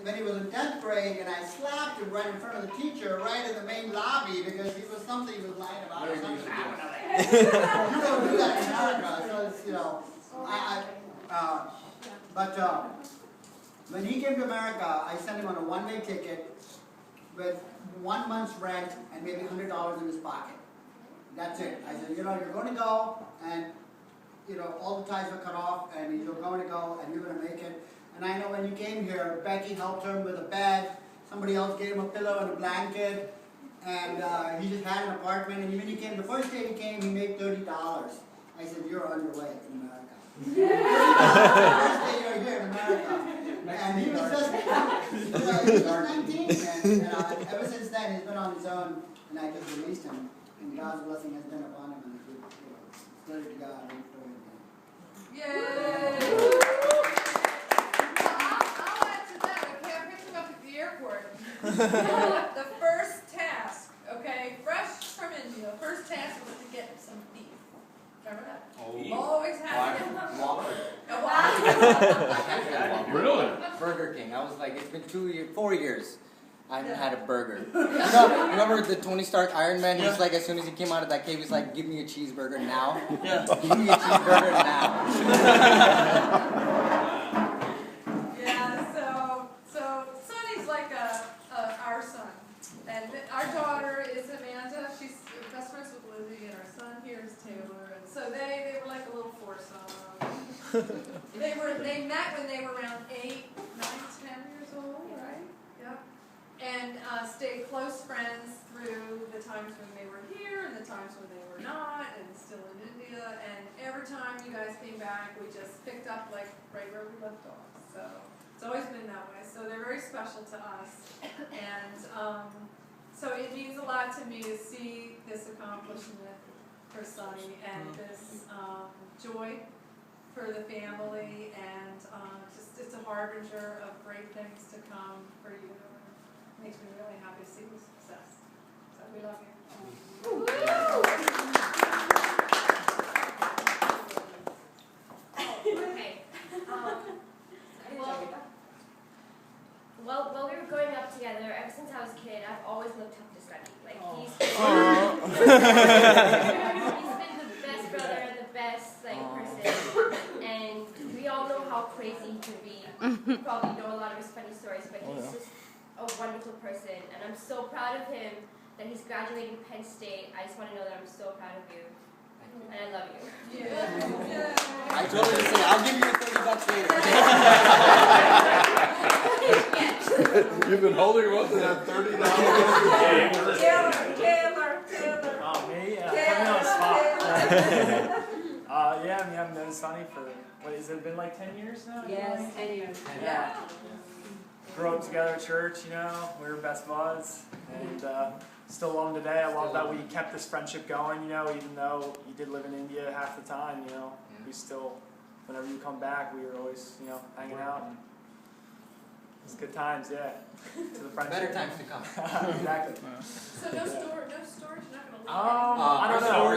when he was in 10th grade, and I slapped him right in front of the teacher, right in the main lobby, because he was something he was lying about. Or something. You don't do that in America, so it's, you know, when he came to America, I sent him on a one-way ticket with 1 month's rent and maybe $100 in his pocket. That's it. I said, you know, you're going to go, and you know, all the ties are cut off, and you're going to go, and you're going to make it. And I know when you came here, Becky helped him with a bed, somebody else gave him a pillow and a blanket, and he just had an apartment. And when he came, the first day he came, he made $30. I said, you're on your way in America. The first day you're here in America. And he was just, he was 19, and ever since then he's been on his own, and I just released him. And God's blessing has been upon him, and glory to God. Yay! I'll add to that. Okay, I picked him up at the airport. The first task, okay, fresh from India, the first task was to get some beef. Remember that? Oh. Always had to get Whopper. Really? Burger King. I was like, it's been 4 years. I haven't had a burger. Remember the Tony Stark Iron Man? He was like, as soon as he came out of that cave, he's like, give me a cheeseburger now. Yeah. Give me a cheeseburger now. Yeah, so Sonny's like our son. And our daughter is Amanda. She's best friends with Lizzie, and our son here is Taylor. And so they were like a little foursome. They met when they were around 8, 9, 10 years old, right? Yep. And stayed close friends through the times when they were here and the times when they were not, and still in India. And every time you guys came back, we just picked up like right where we left off. So it's always been that way. So they're very special to us. And so it means a lot to me to see this accomplishment for Sonny and this joy for the family, and just it's a harbinger of great things to come for you. Makes me really happy to see your success. So we love you. Okay. Well, while we were growing up together, ever since I was a kid, I've always looked up to Sonny. Like he's been the best brother and the best person, and we all know how crazy he can be. You probably know a lot of his funny stories, but he's just a wonderful person, and I'm so proud of him that he's graduating Penn State. I just want to know that I'm so proud of you, and I love you. Yeah. I told her to say, I'll give you $30 later. You've been holding him up to that $30. Taylor. Oh, me? Put me on the spot. Yeah, I mean, I've known Sonny for, what, has it been like 10 years now? Yes, 10 years. Yeah. Grew up together at church, you know, we were best buds, and still love him today. I love that we kept this friendship going, you know, even though he did live in India half the time, you know, we still, whenever you come back, we were always, you know, hanging out. And it's good times, yeah. To the friendship. Better times to come. Exactly. So no storage, you're not going to leave. I don't know.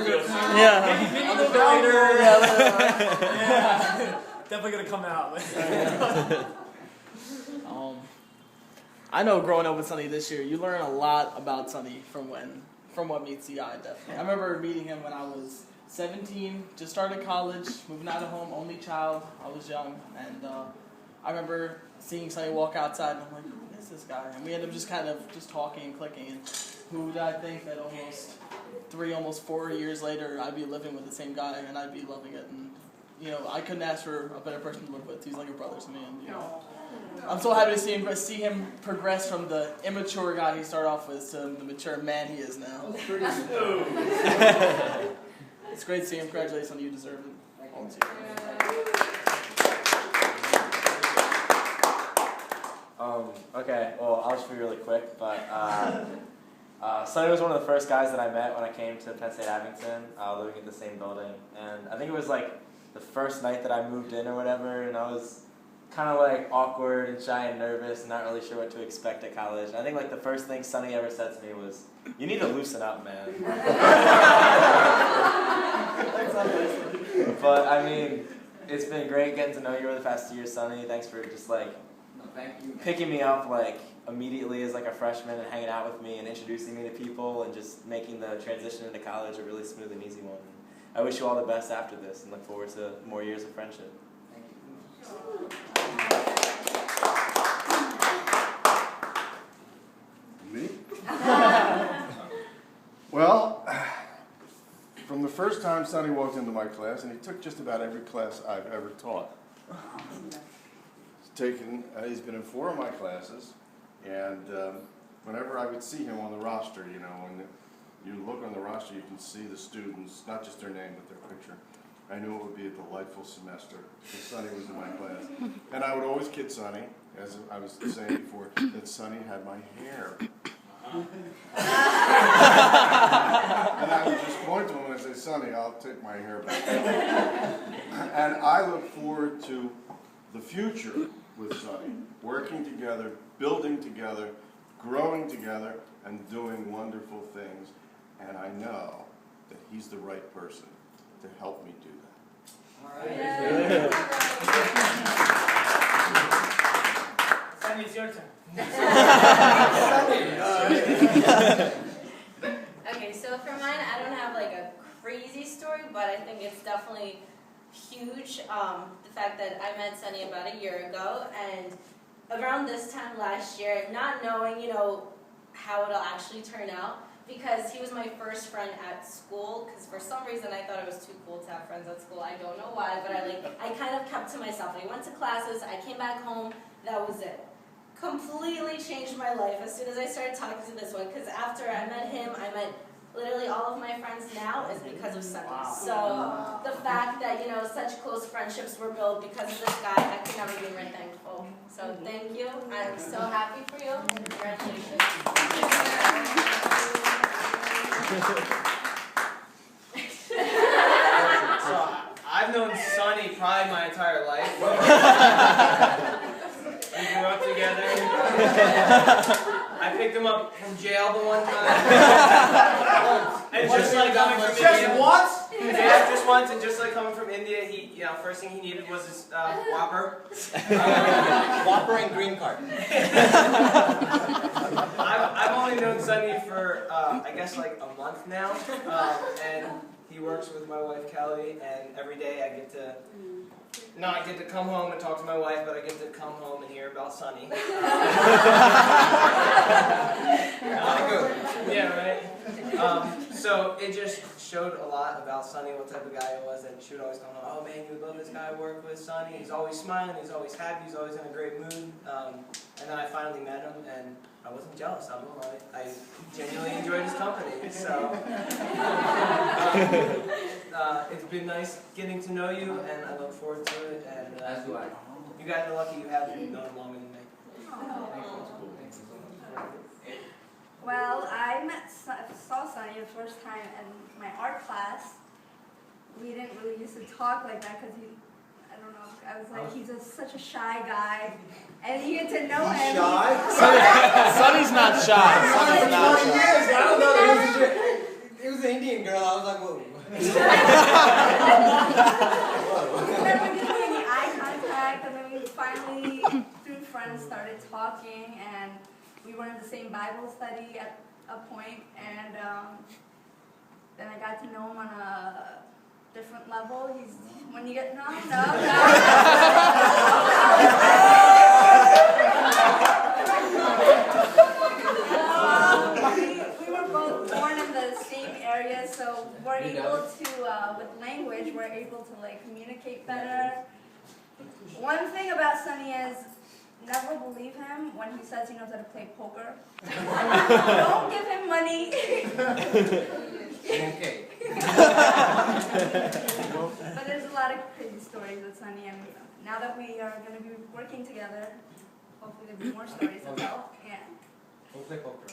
Yeah. Maybe a little bit later. Yeah. Definitely gonna come out. I know growing up with Sonny this year, you learn a lot about Sonny from what meets the eye, definitely. I remember meeting him when I was 17, just started college, moving out of home, only child. I was young, and I remember seeing Sonny walk outside, and I'm like, who is this guy? And we ended up just kind of just talking and clicking, and who would I think that almost 4 years later, I'd be living with the same guy, and I'd be loving it, and you know, I couldn't ask for a better person to live with. He's like a brother to me, and you know, I'm so happy to see him progress from the immature guy he started off with to the mature man he is now. It's great to see him. Congratulations, you deserve it. Okay, well, I'll just be really quick, but Sonny was one of the first guys that I met when I came to Penn State Abington, living in the same building, and I think it was like the first night that I moved in or whatever, and I was kind of like awkward and shy and nervous and not really sure what to expect at college. I think like the first thing Sonny ever said to me was, "You need to loosen up, man." But I mean, it's been great getting to know you over the past 2 years, Sonny. Thanks for just like Thank you. picking me up like immediately as like a freshman and hanging out with me and introducing me to people and just making the transition into college a really smooth and easy one. I wish you all the best after this and look forward to more years of friendship. Thank you. Me? Well, from the first time Sonny walked into my class, and he took just about every class I've ever taught. He's been in 4 of my classes, and whenever I would see him on the roster, you know, when you look on the roster, you can see the students, not just their name, but their picture. I knew it would be a delightful semester because Sonny was in my class. And I would always kid Sonny, as I was saying before, that Sonny had my hair. And I would just point to him and say, Sonny, I'll take my hair back. And I look forward to the future with Sonny, working together, building together, growing together, and doing wonderful things. And I know that he's the right person to help me do that. All right. Sonny, it's your turn. Okay, so for mine, I don't have like a crazy story, but I think it's definitely huge. The fact that I met Sonny about a year ago, and around this time last year, not knowing, you know, how it'll actually turn out, because he was my first friend at school, because for some reason I thought it was too cool to have friends at school. I don't know why, but I kind of kept to myself. I went to classes, I came back home, that was it. Completely changed my life as soon as I started talking to this one, because after I met him, I met literally all of my friends now is because of Sonny. So the fact that, you know, such close friendships were built because of this guy, I can never be more thankful. So thank you. I'm so happy for you. Congratulations. So I've known Sonny probably my entire life. We grew up together. I picked him up from jail the one time. And just like coming from India. once? Yeah, just once, and just like coming from India, he, you know, first thing he needed was his Whopper. Whopper and green card. I've only known Sonny for, I guess, like a month now, and he works with my wife, Kelly, and every day I get to, not get to come home and talk to my wife, but I get to come home and hear about Sonny. Yeah, right? So it just showed a lot about Sonny, what type of guy he was, and she would always come home, oh man, you would love this guy I work with, Sonny. He's always smiling, he's always happy, he's always in a great mood. And then I finally met him, and I wasn't jealous of him. I genuinely enjoyed his company. So it's been nice getting to know you, and I look forward to it. And As do I. you guys are lucky you have known him longer than me. Well, I saw Sonny the first time in my art class. We didn't really used to talk like that because I don't know, I was like, he's such a shy guy. And you get to know him. Shy? Sonny's not shy. Sonny's not shy. I don't know. It was an Indian girl. I was like, whoa. Then we didn't make any eye contact, and then we finally, through friends, started talking, and we were in the same Bible study at a point, and then I got to know him on a different level. He's, when you get, no. We were both born in the same area, so we're able to, with language, we're able to like communicate better. One thing about Sonny is, never believe him when he says he knows how to play poker. Don't give him money. Okay. But there's a lot of crazy stories with Sonny, and now that we are going to be working together, hopefully there'll be more stories to tell. Yeah. We'll play poker.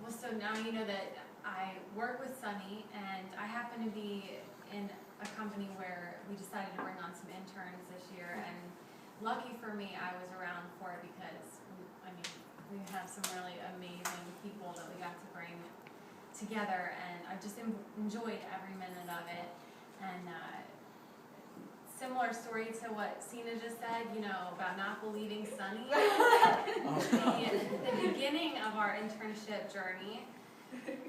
Well, so now you know that I work with Sonny, and I happen to be in a company where we decided to bring on some interns this year, and lucky for me, I was around for it because, we have some really amazing people that we got to bring together, and I just enjoyed every minute of it. And similar story to what Sina just said, you know, about not believing Sonny. The beginning of our internship journey,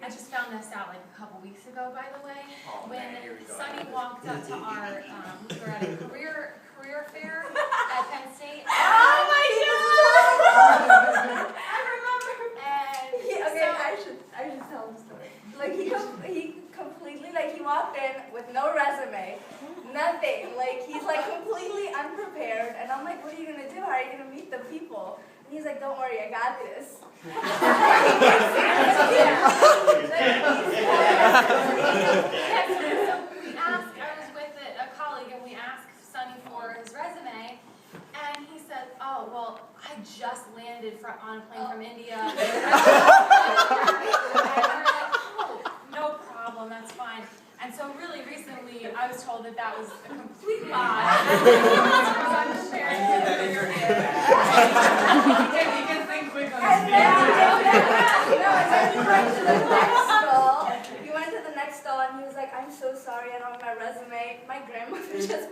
I just found this out like a couple weeks ago, by the way. When Sonny walked up to our, we were at a career fair at Penn State. Oh my God! I remember. And I should tell the story. Like he completely, like he walked in with no resume, nothing. Like he's like completely unprepared, and I'm like, what are you gonna do? How are you gonna meet the people? And he's like, don't worry, I got this. So we asked, I was with a colleague, and we asked Sonny for his resume, and he said, oh, well, I just landed on a plane from India. And we were like, oh, no problem, that's fine. And so really recently, I was told that that was a complete lie. You can think quick on And this. then he went to the next stall. He went to the next stall and he was like, I'm so sorry, I don't have my resume. My grandmother just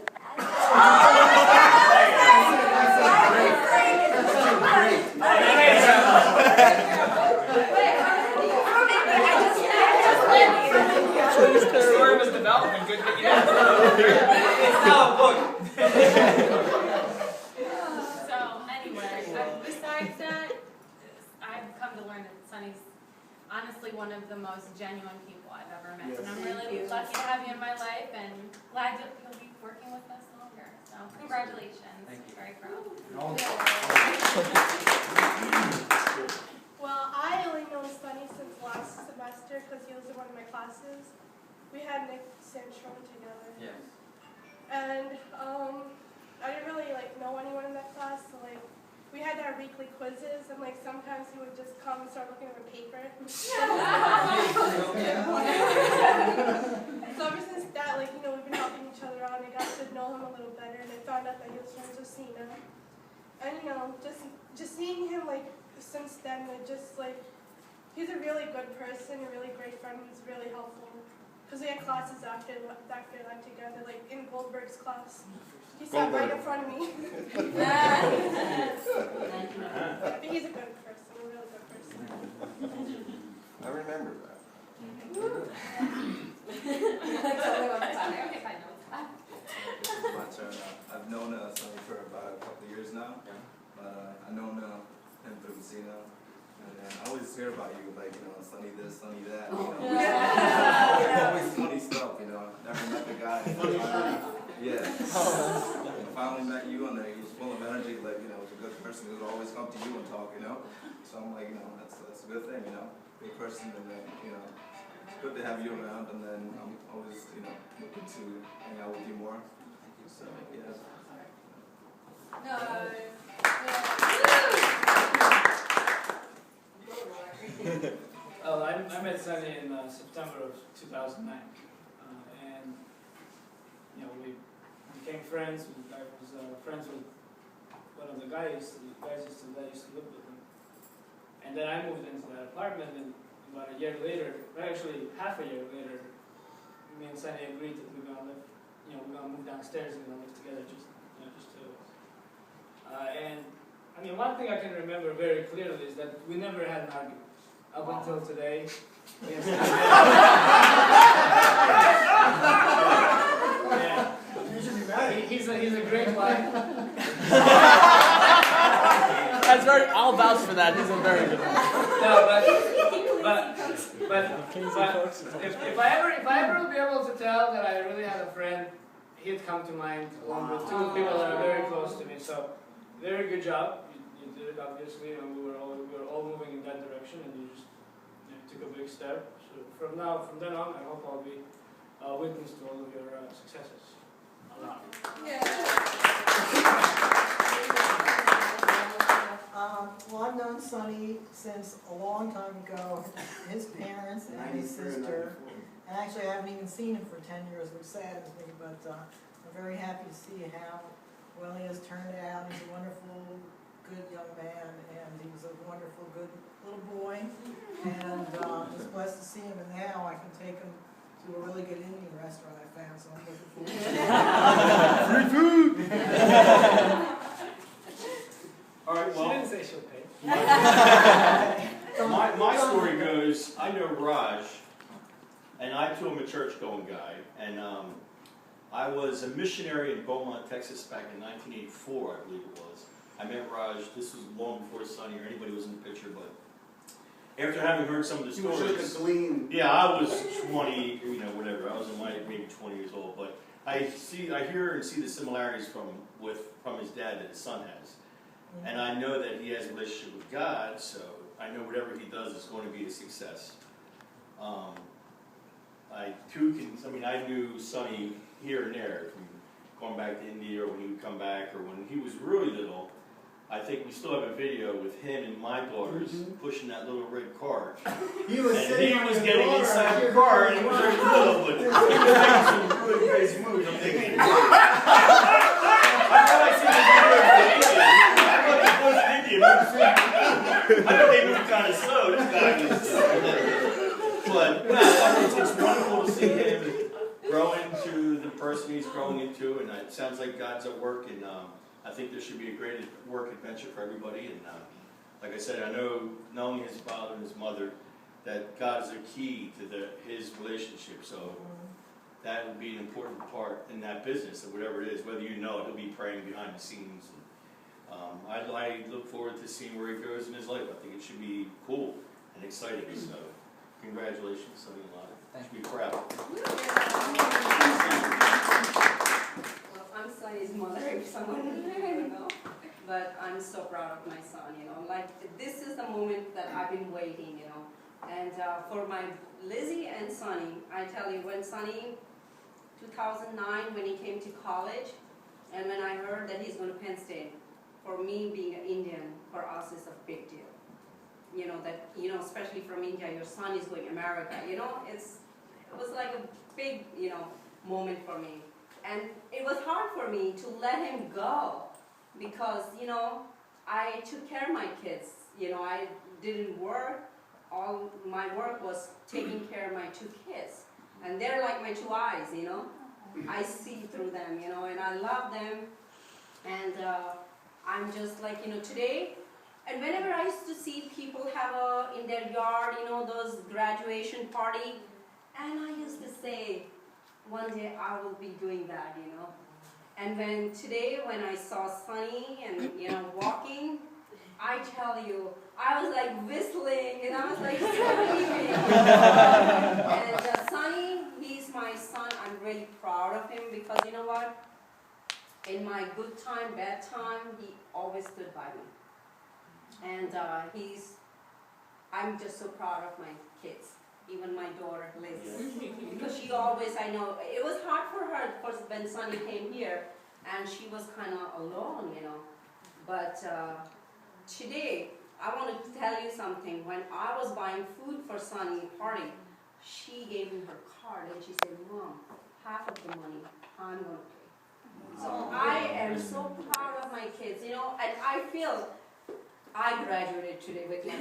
The story was developing. Good thing you didn't know. It's now a book. So anyway, besides that, I've come to learn that Sonny's honestly one of the most genuine people I've ever met. And I'm really lucky to have you in my life and glad that you'll be working with us longer. So congratulations. Thank you. Very proud. Well, I only know Sonny since last semester because he was in one of my classes. We had Nick Sanstrom together. Yes. And I didn't really know anyone in that class, so we had our weekly quizzes, and sometimes he would just come and start looking at the paper. So ever since that, we've been helping each other out, and I got to know him a little better, and I found out that he was friends with Sina. And just seeing him since then, he's a really good person, a really great friend. He's really helpful. Because we had classes after that together, in Goldberg's class. He sat right in front of me. But he's a good person, a really good person. I remember that. My turn. I've known Sonny for about a couple of years now. But I've known him through Sina. And I always hear about you, Sonny this, Sonny that. Always funny stuff, Never met the guy. Yeah. I finally met you, and he was full of energy. Was a good person. He would always come to you and talk, So I'm that's a good thing, Good person, and then it's good to have you around, and then I'm always looking to hang out with you more. So yeah. I met Sonny in September of 2009, and we became friends. I was friends with one of the guys that used to live with him, and then I moved into that apartment. And about a year later, actually half a year later, me and Sonny agreed that we're gonna live. We're gonna move downstairs and we're gonna live together, just two of us. And one thing I can remember very clearly is that we never had an argument. Up until today. Yeah. You should be married. He's a great guy. That's very. I'll vouch for that. He's a very good one. No, but if I ever will be able to tell that I really had a friend, he'd come to mind along with two people that are very close to me. So, very good job. You did it, obviously, and we were all moving in that direction, and you just took a big step. So from then on, I hope I'll be a witness to all of your successes. Well, I've known Sonny since a long time ago. His parents and his sister. And actually, I haven't even seen him for 10 years, which saddens me, but I'm very happy to see how well he has turned out. He's a wonderful, good young man, and he was a wonderful, good little boy. And I'm just blessed to see him, and now I can take him to a really good Indian restaurant I found, so I'm looking forward to it. Free food! All right, She well, didn't say she'll pay. my story goes, I know Raj, and I too am a church-going guy, and I was a missionary in Beaumont, Texas back in 1984, I believe it was. I met Raj, this was long before Sonny or anybody was in the picture, but after having heard some of the stories. You were just a gleam. Yeah, I was 20, whatever, I was in my maybe 20 years old, but I hear and see the similarities from his dad that his son has. And I know that he has a relationship with God, so I know whatever he does is going to be a success. I knew Sonny here and there, from going back to India, or when he would come back, or when he was really little. I think we still have a video with him and my daughters pushing that little red cart. He was Getting inside the car, and he was very little, but he was making some really crazy moves. I'm thinking, I thought I seen the video. I thought they moved kind of slow. This guy was. But it's wonderful to see him grow into the person he's growing into, and it sounds like God's at work, and I think there should be a great work adventure for everybody. And like I said, I know knowing his father and his mother, that God is a key to his relationship. So that will be an important part in that business, or whatever it is. Whether you know it, he'll be praying behind the scenes. And, I look forward to seeing where he goes in his life. I think it should be cool and exciting. So congratulations, Sonny and Lana. You should be proud. Well, I'm Sonny's mother, if someone didn't know. But I'm so proud of my son, Like, this is the moment that I've been waiting, And for my Lizzie and Sonny, I tell you, when Sonny, 2009, when he came to college, and when I heard that he's going to Penn State, for me being an Indian, for us is a big deal. Especially from India, your son is going to America, it was like a big, moment for me. And it was hard for me to let him go because, I took care of my kids. I didn't work. All my work was taking care of my two kids. And they're like my two eyes, I see through them, and I love them. And I'm just like, today, and whenever I used to see people have in their yard, those graduation party, and I used to say, one day I will be doing that, And when I saw Sonny and, walking, I tell you, I was like whistling and I was like screaming. And Sonny, he's my son. I'm really proud of him because you know what? In my good time, bad time, he always stood by me. And I'm just so proud of my kids. Even my daughter, Liz. Because she always, I know, it was hard for her, of course, when Sonny came here, and she was kind of alone, But today, I want to tell you something. When I was buying food for Sonny party, she gave me her card, and she said, Mom, half of the money, I'm going to pay. So I am so proud of my kids, and I feel I graduated today with my son.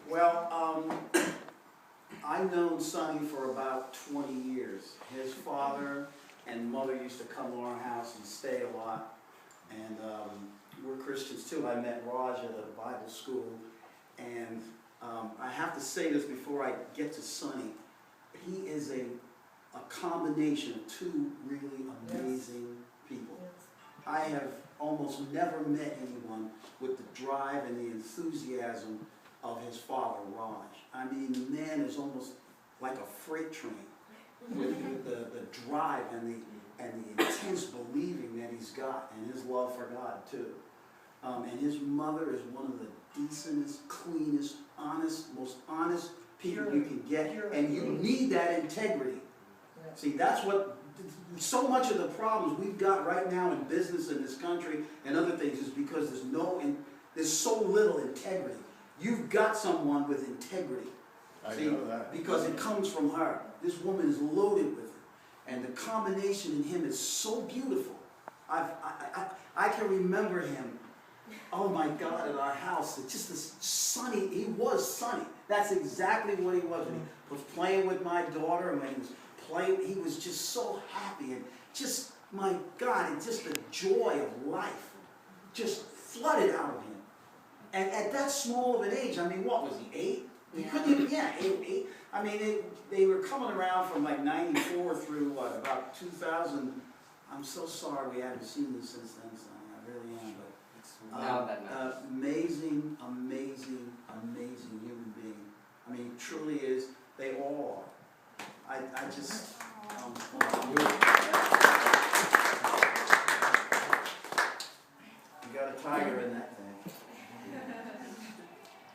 Well, I've known Sonny for about 20 years. His father and mother used to come to our house and stay a lot. And we're Christians too. I met Raj at a Bible school. And I have to say this before I get to Sonny. He is a combination of two really amazing people. I have almost never met anyone with the drive and the enthusiasm of his father, Raj. I mean, the man is almost like a freight train with the drive and the intense believing that he's got, and his love for God too. And his mother is one of the decentest, cleanest, most honest people you can get, and you need that integrity. See, that's what, so much of the problems we've got right now in business in this country and other things is because there's so little integrity. You've got someone with integrity I See, know that. because it comes from her. This woman is loaded with it. And the combination in him is so beautiful. I can remember him, oh my God, at our house. It's just this Sonny, he was Sonny. That's exactly what he was. When he was playing with my daughter, and when he was playing, he was just so happy. And just, my God, and just the joy of life just flooded out of him. And at that small of an age, I mean, what was he, 8? He couldn't even, yeah, 8. I mean, they were coming around from like 94 through what, about 2000. I'm so sorry we haven't seen you since then, Sonny. I really am. But Now that matters. amazing, amazing, amazing human being. I mean, he truly is. They all are. I just. You got a tiger in that thing.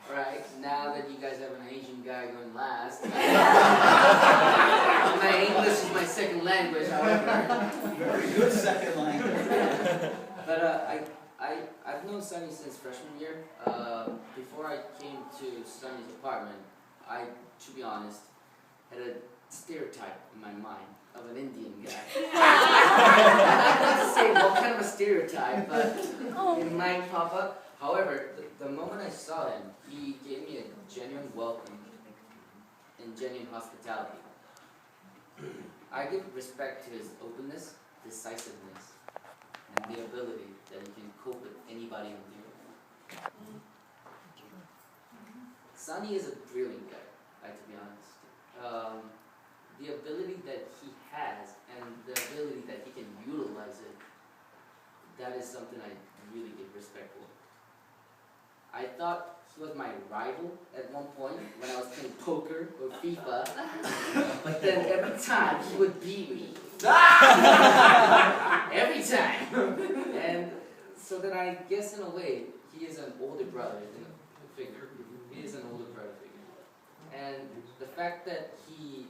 Alright, now that you guys have an Asian guy going last. My English is my second language, however. Very good second language. But I've known Sonny since freshman year. Before I came to Sonny's apartment, I, to be honest, had a stereotype in my mind of an Indian guy. Not to say what kind of a stereotype, but it might pop up. However, the moment I saw him, he gave me a genuine welcome and genuine hospitality. I give respect to his openness, decisiveness, and the ability that he can cope with anybody on the earth. Sonny is a brilliant guy, to be honest. The ability that he has and the ability that he can utilize it, that is something I really give respect for. I thought he was my rival at one point when I was playing poker or FIFA, but then every time he would beat me. Every time! And so then I guess in a way, he is an older brother figure. He is an older brother figure. And the fact that he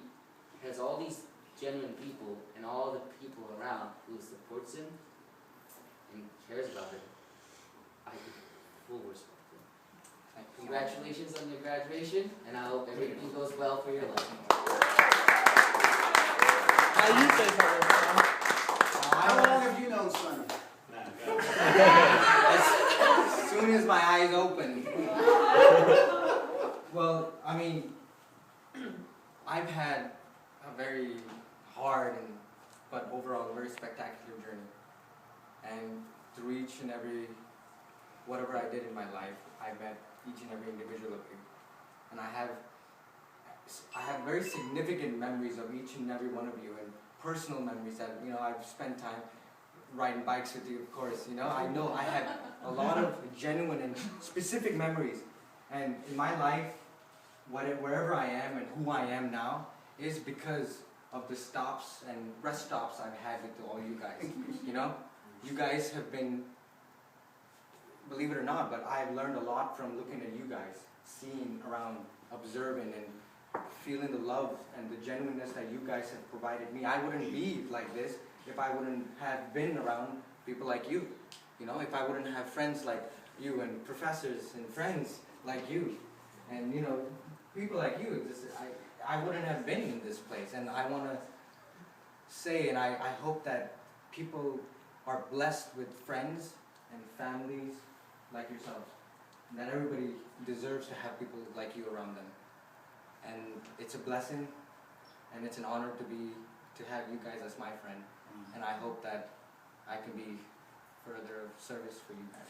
has all these genuine people and all the people around who supports him and cares about him, I give full respect. Congratulations on your graduation, and I hope everything goes well for your life. Now you say something. How long have you known Sonny? As soon as my eyes opened. Well, I mean, I've had a very hard but overall a very spectacular journey. And through each and every, whatever I did in my life, I met each and every individual of you. And I have very significant memories of each and every one of you, and personal memories that, I've spent time riding bikes with you, of course, I know I have a lot of genuine and specific memories. And in my life, wherever I am and who I am now is because of the stops and rest stops I've had with all you guys. You guys have been, believe it or not, but I've learned a lot from looking at you guys, seeing around, observing, and feeling the love and the genuineness that you guys have provided me. I wouldn't be like this if I wouldn't have been around people like you. If I wouldn't have friends like you and professors and friends like you. And, people like you, I wouldn't have been in this place. And I want to say, and I hope that people are blessed with friends and families like yourselves. And that everybody deserves to have people like you around them. And it's a blessing, and it's an honor to have you guys as my friend. And I hope that I can be further of service for you guys.